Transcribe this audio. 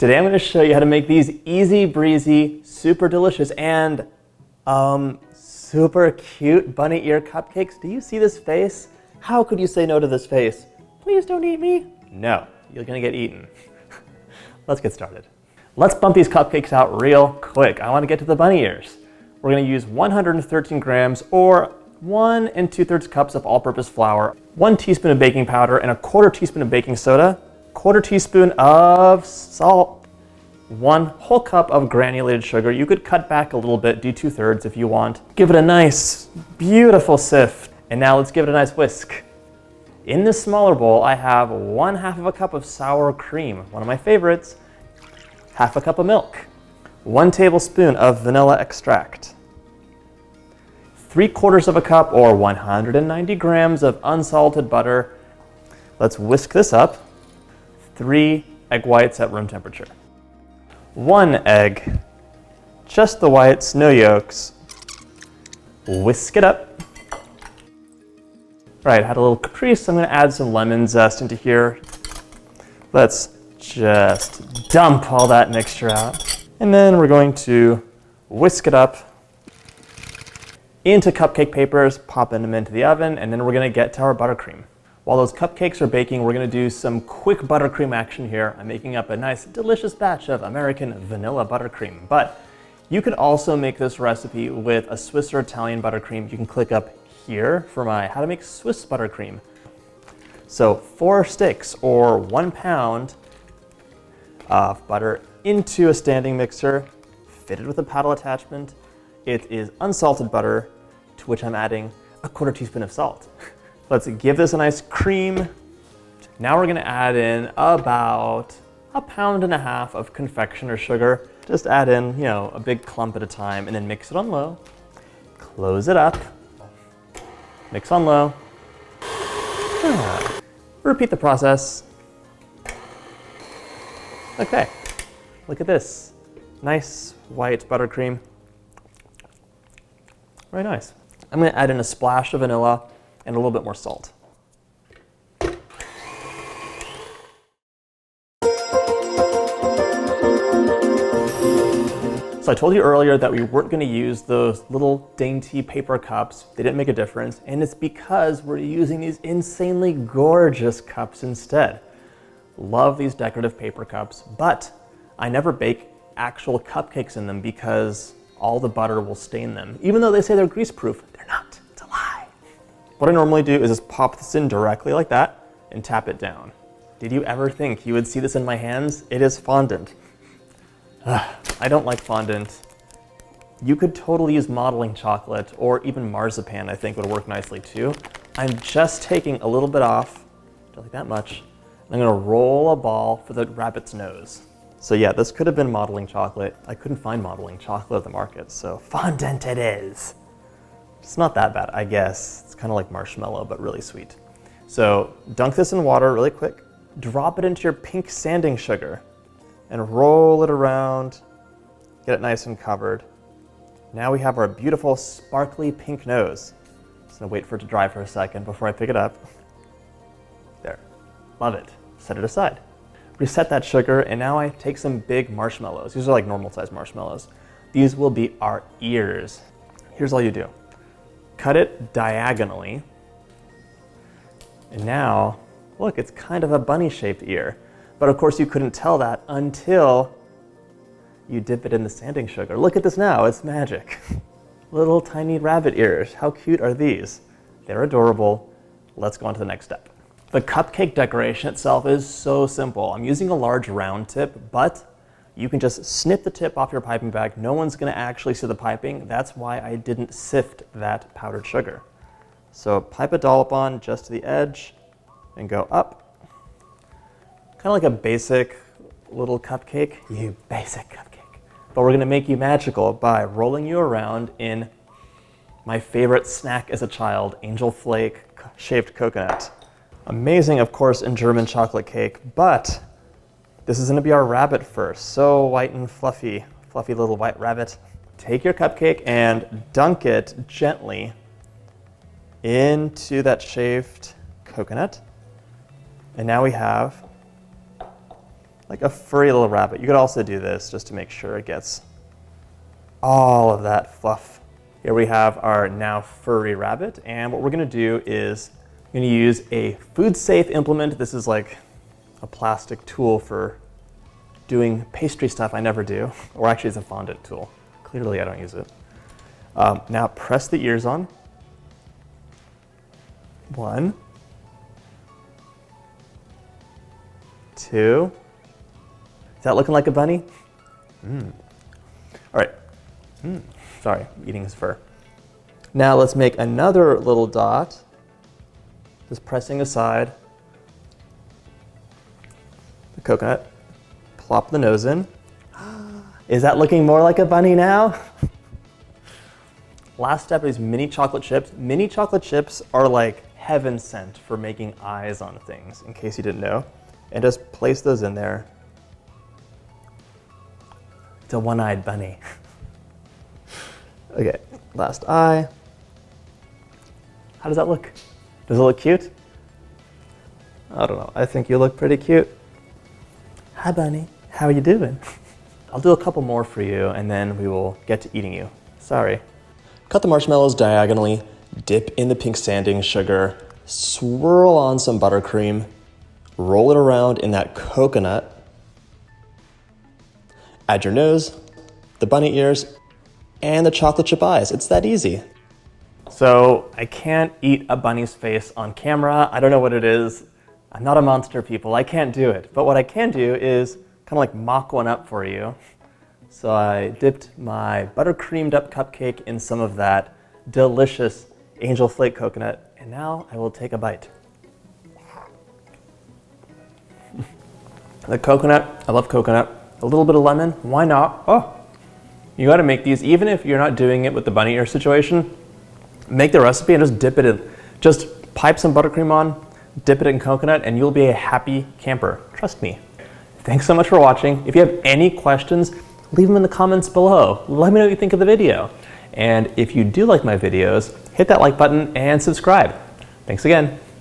Today I'm going to show you how to make these easy breezy, super delicious, and super cute bunny ear cupcakes. Do you see this face? How could you say no to this face? Please don't eat me. No, you're going to get eaten. Let's get started. Let's bump these cupcakes out real quick. I want to get to the bunny ears. We're going to use 113 grams or 1 2/3 cups of all-purpose flour, 1 teaspoon of baking powder, and a 1/4 teaspoon of baking soda, 1/4 teaspoon of salt, 1 whole cup of granulated sugar. You could cut back a little bit, do 2/3 if you want. Give it a nice, beautiful sift. And now let's give it a nice whisk. In this smaller bowl, I have 1/2 cup of sour cream, one of my favorites, 1/2 cup of milk, 1 tablespoon of vanilla extract, 3/4 cup or 190 grams of unsalted butter. Let's whisk this up. 3 egg whites at room temperature. 1 egg, just the whites, no yolks. Whisk it up. All right, had a little caprice. I'm going to add some lemon zest into here. Let's just dump all that mixture out. And then we're going to whisk it up into cupcake papers, popping them into the oven, and then we're going to get to our buttercream. While those cupcakes are baking, we're going to do some quick buttercream action here. I'm making up a nice, delicious batch of American vanilla buttercream, but you could also make this recipe with a Swiss or Italian buttercream. You can click up here for my how to make Swiss buttercream. So 4 sticks or 1 pound of butter into a standing mixer, fitted with a paddle attachment. It is unsalted butter, to which I'm adding a 1/4 teaspoon of salt. Let's give this a nice cream. Now we're gonna add in about 1.5 pounds of confectioner sugar. Just add in, a big clump at a time and then mix it on low. Close it up. Mix on low. Repeat the process. Okay, look at this. Nice white buttercream. Very nice. I'm going to add in a splash of vanilla and a little bit more salt. So I told you earlier that we weren't going to use those little dainty paper cups. They didn't make a difference, and it's because we're using these insanely gorgeous cups instead. Love these decorative paper cups, but I never bake actual cupcakes in them because all the butter will stain them. Even though they say they're grease-proof, they're not. It's a lie. What I normally do is just pop this in directly like that and tap it down. Did you ever think you would see this in my hands? It is fondant. I don't like fondant. You could totally use modeling chocolate or even marzipan, I think would work nicely too. I'm just taking a little bit off, don't like that much. I'm gonna roll a ball for the rabbit's nose. So yeah, this could have been modeling chocolate. I couldn't find modeling chocolate at the market, so fondant it is. It's not that bad, I guess. It's kind of like marshmallow, but really sweet. So dunk this in water really quick. Drop it into your pink sanding sugar and roll it around. Get it nice and covered. Now we have our beautiful sparkly pink nose. Just gonna wait for it to dry for a second before I pick it up. There, love it. Set it aside. Reset that sugar, and now I take some big marshmallows. These are like normal sized marshmallows. These will be our ears. Here's all you do. Cut it diagonally. And now, look, it's kind of a bunny shaped ear. But of course you couldn't tell that until you dip it in the sanding sugar. Look at this now, it's magic. Little tiny rabbit ears, how cute are these? They're adorable. Let's go on to the next step. The cupcake decoration itself is so simple. I'm using a large round tip, but you can just snip the tip off your piping bag. No one's gonna actually see the piping. That's why I didn't sift that powdered sugar. So pipe a dollop on just to the edge and go up. Kind of like a basic little cupcake. You basic cupcake. But we're gonna make you magical by rolling you around in my favorite snack as a child, angel flake shaped coconut. Amazing, of course, in German chocolate cake, but this is gonna be our rabbit first. So white and fluffy, fluffy little white rabbit. Take your cupcake and dunk it gently into that shaved coconut. And now we have like a furry little rabbit. You could also do this just to make sure it gets all of that fluff. Here we have our now furry rabbit, and what we're gonna do is I'm gonna use a food-safe implement. This is like a plastic tool for doing pastry stuff I never do, or actually it's a fondant tool. Clearly I don't use it. Now press the ears on. 1, 2. Is that looking like a bunny? All right. Sorry, eating his fur. Now let's make another little dot. Just pressing aside the coconut. Plop the nose in. Is that looking more like a bunny now? Last step is mini chocolate chips. Mini chocolate chips are like heaven sent for making eyes on things, in case you didn't know. And just place those in there. It's a one-eyed bunny. Okay, last eye. How does that look? Does it look cute? I don't know, I think you look pretty cute. Hi bunny, how are you doing? I'll do a couple more for you and then we will get to eating you. Sorry. Cut the marshmallows diagonally, dip in the pink sanding sugar, swirl on some buttercream, roll it around in that coconut, add your nose, the bunny ears, and the chocolate chip eyes. It's that easy. So I can't eat a bunny's face on camera. I don't know what it is. I'm not a monster, people. I can't do it. But what I can do is kind of like mock one up for you. So I dipped my buttercreamed up cupcake in some of that delicious angel flake coconut, and now I will take a bite. The coconut, I love coconut. A little bit of lemon, why not? Oh, you gotta make these, even if you're not doing it with the bunny ear situation, make the recipe and just dip it in. Just pipe some buttercream on, dip it in coconut, and you'll be a happy camper. Trust me. Thanks so much for watching. If you have any questions, leave them in the comments below. Let me know what you think of the video. And if you do like my videos, hit that like button and subscribe. Thanks again.